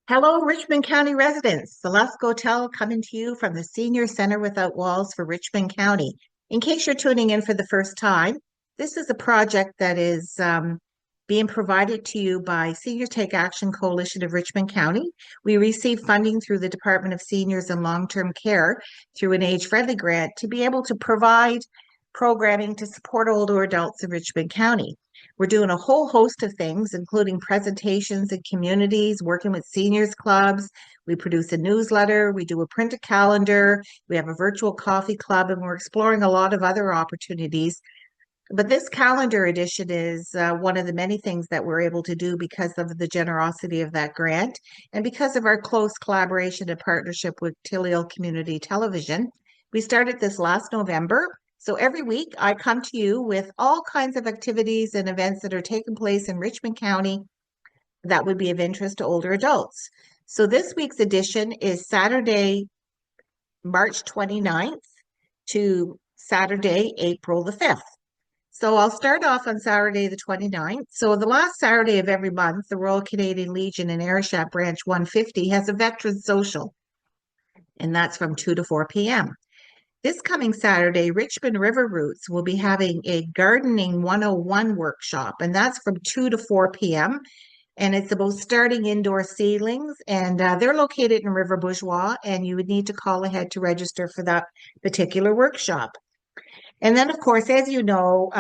Hello, Richmond County residents. Celeste Gotell coming to you from the Senior Center Without Walls for Richmond County. In case you're tuning in for the first time, this is a project that is being provided to you by Senior Take Action Coalition of Richmond County. We receive funding through the Department of Seniors and Long-Term Care through an age-friendly grant to be able to provide programming to support older adults in Richmond County. We're doing a whole host of things, including presentations in communities, working with seniors clubs. We produce a newsletter, we do a printed calendar, we have a virtual coffee club, and we're exploring a lot of other opportunities. But this calendar edition is one of the many things that we're able to do because of the generosity of that grant and because of our close collaboration and partnership with Gotell Community Television. We started this last November. So every week I come to you with all kinds of activities and events that are taking place in Richmond County that would be of interest to older adults. So this week's edition is Saturday, March 29th to Saturday, April the 5th. So I'll start off on Saturday, the 29th. So the last Saturday of every month, the Royal Canadian Legion in Ayrshire Branch 150 has a veteran social, and that's from 2 to 4 p.m. This coming Saturday, Richmond River Roots will be having a Gardening 101 workshop, and that's from 2 to 4 p.m. And it's about starting indoor seedlings, and they're located in River Bourgeois, and you would need to call ahead to register for that particular workshop. And then, of course, as you know,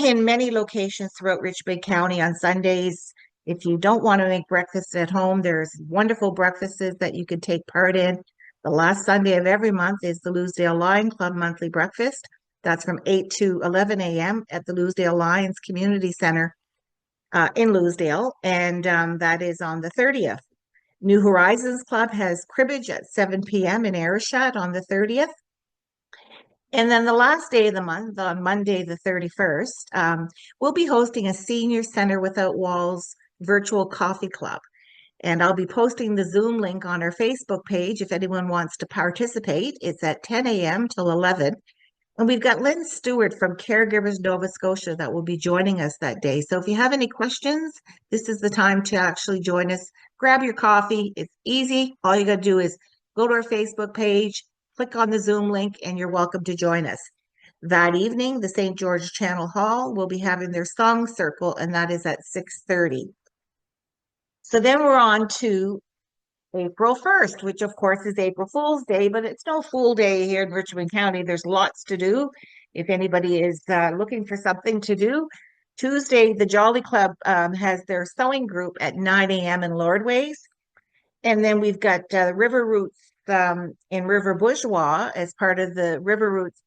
in many locations throughout Richmond County on Sundays, if you don't want to make breakfast at home, there's wonderful breakfasts that you could take part in. The last Sunday of every month is the Loosedale Lion Club monthly breakfast. That's from 8 to 11 a.m. at the Loosedale Lions Community Center in Loosedale, and that is on the 30th. New Horizons Club has cribbage at 7 p.m. in Ayrshire on the 30th. And then the last day of the month, on Monday, the 31st, we'll be hosting a Senior Center Without Walls virtual coffee club. And I'll be posting the Zoom link on our Facebook page if anyone wants to participate. It's at 10 a.m. till 11. And we've got Lynn Stewart from Caregivers Nova Scotia that will be joining us that day. So if you have any questions, this is the time to actually join us. Grab your coffee. It's easy. All you got to do is go to our Facebook page, click on the Zoom link, and you're welcome to join us. That evening, the St. George Channel Hall will be having their song circle, and that is at 6:30. So then we're on to April 1st, which of course is April Fool's Day, but it's no fool day here in Richmond County. There's lots to do. If anybody is looking for something to do, Tuesday, the Jolly Club has their sewing group at 9 a.m. in Lordways. And then we've got River Roots in River Bourgeois as part of the River Roots.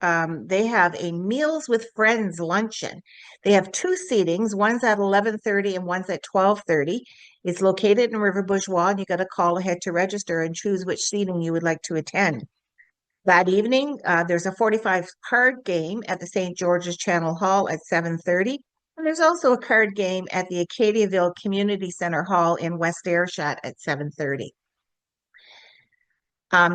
They have a Meals with Friends luncheon. They have two seatings. One's at 11:30 and one's at 12:30. It's located in River Bourgeois, and you got to call ahead to register and choose which seating you would like to attend. That evening, there's a 45 card game at the St. George's Channel Hall at 7:30. And there's also a card game at the Acadiaville Community Center Hall in West Ayrshire at 7:30.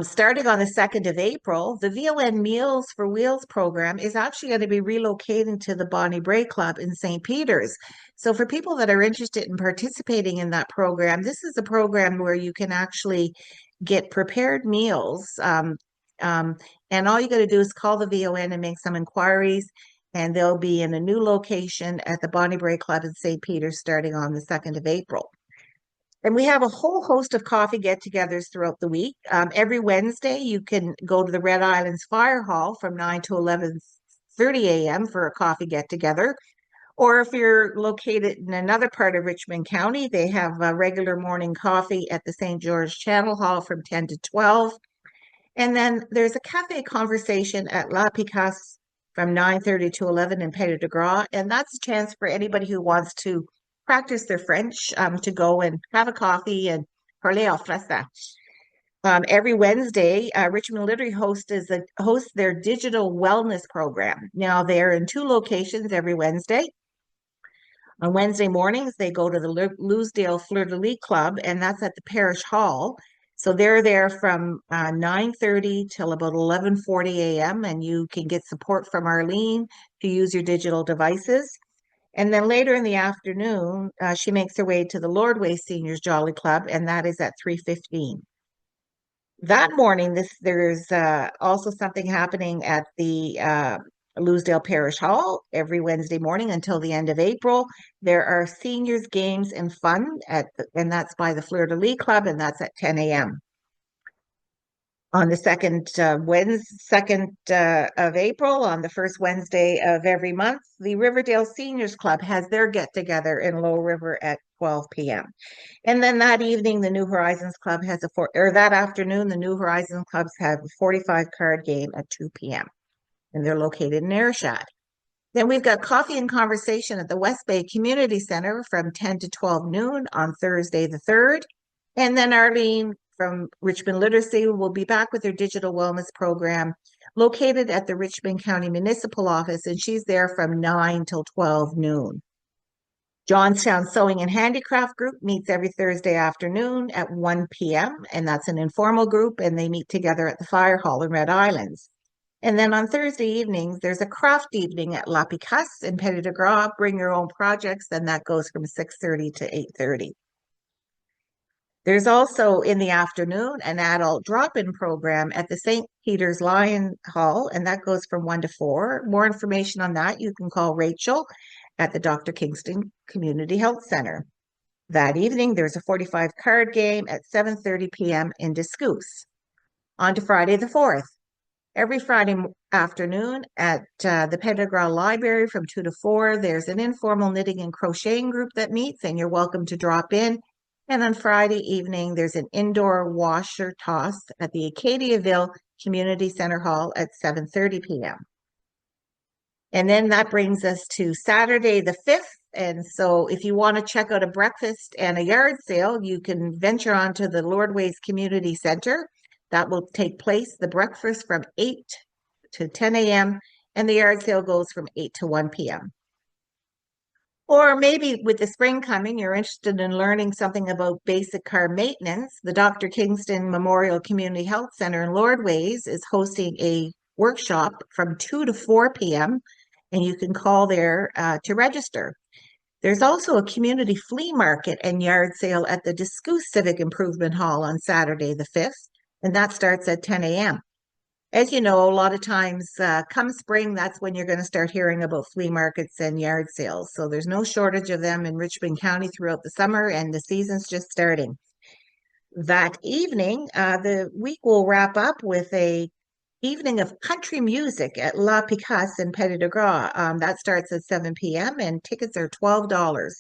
Starting on the 2nd of April, the VON Meals for Wheels program is actually going to be relocating to the Bonnie Bray Club in St. Peter's. So for people that are interested in participating in that program, this is a program where you can actually get prepared meals. And all you got to do is call the VON and make some inquiries, and they'll be in a new location at the Bonnie Bray Club in St. Peter's starting on the 2nd of April. And we have a whole host of coffee get-togethers throughout the week. Every Wednesday, you can go to the Red Islands Fire Hall from 9 to 11:30 a.m. for a coffee get-together. Or if you're located in another part of Richmond County, they have a regular morning coffee at the St. George Channel Hall from 10 to 12. And then there's a cafe conversation at La Picasse from 9:30 to 11 in Pays de Gras. And that's a chance for anybody who wants to practice their French to go and have a coffee and parler en français. Every Wednesday, Richmond Literary hosts their digital wellness program. Now, they're in two locations every Wednesday. On Wednesday mornings, they go to the Loosedale Fleur-de-Lis Club, and that's at the Parish Hall. So they're there from 9:30 till about 11:40 a.m., and you can get support from Arlene to use your digital devices. And then later in the afternoon, she makes her way to the Lordway Seniors Jolly Club, and that is at 3:15. That morning, there's also something happening at the Louisdale Parish Hall every Wednesday morning until the end of April. There are seniors games and fun and that's by the Fleur de Lis Club, and that's at 10 a.m. On the second of April, on the first Wednesday of every month, the Riverdale Seniors Club has their get together in Low River at 12 p.m. And then that evening, the New Horizons Club has or that afternoon, the New Horizons Clubs have a 45 card game at 2 p.m. And they're located in Ayrshad. Then we've got coffee and conversation at the West Bay Community Center from 10 to 12 noon on Thursday the 3rd. And then Arlene from Richmond Literacy will be back with her digital wellness program located at the Richmond County Municipal Office, and she's there from 9 till 12 noon. Johnstown Sewing and Handicraft Group meets every Thursday afternoon at 1 p.m., and that's an informal group, and they meet together at the Fire Hall in Red Islands. And then on Thursday evenings, there's a craft evening at La Picasse in Petit de Gras. Bring your own projects, and that goes from 6:30 to 8:30. There's also in the afternoon an adult drop-in program at the St. Peter's Lion Hall, and that goes from 1 to 4. More information on that, you can call Rachel at the Dr. Kingston Community Health Center. That evening, there's a 45 card game at 7:30 p.m. in Discouse. On to Friday the 4th. Every Friday afternoon at the Petit de Gras Library from 2 to 4, there's an informal knitting and crocheting group that meets, and you're welcome to drop in. And on Friday evening, there's an indoor washer toss at the Acadiaville Community Center Hall at 7:30 p.m. And then that brings us to Saturday the 5th. And so if you want to check out a breakfast and a yard sale, you can venture onto the Lordways Community Center. That will take place, the breakfast from 8 to 10 a.m. and the yard sale goes from 8 to 1 p.m. Or maybe with the spring coming, you're interested in learning something about basic car maintenance. The Dr. Kingston Memorial Community Health Center in Lordways is hosting a workshop from 2 to 4 p.m. and you can call there to register. There's also a community flea market and yard sale at the Discouse Civic Improvement Hall on Saturday the 5th, and that starts at 10 a.m. As you know, a lot of times come spring, that's when you're going to start hearing about flea markets and yard sales. So there's no shortage of them in Richmond County throughout the summer, and the season's just starting. That evening, the week will wrap up with a evening of country music at La Picasse in Petit de Gras. That starts at 7 p.m. and tickets are $12.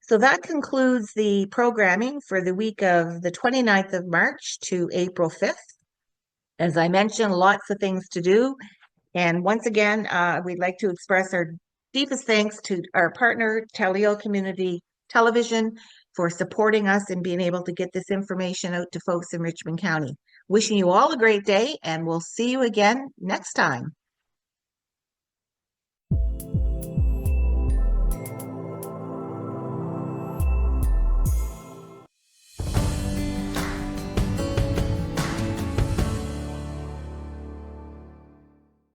So that concludes the programming for the week of the 29th of March to April 5th. As I mentioned, lots of things to do. And once again, we'd like to express our deepest thanks to our partner, Teleo Community Television, for supporting us and being able to get this information out to folks in Richmond County. Wishing you all a great day, and we'll see you again next time.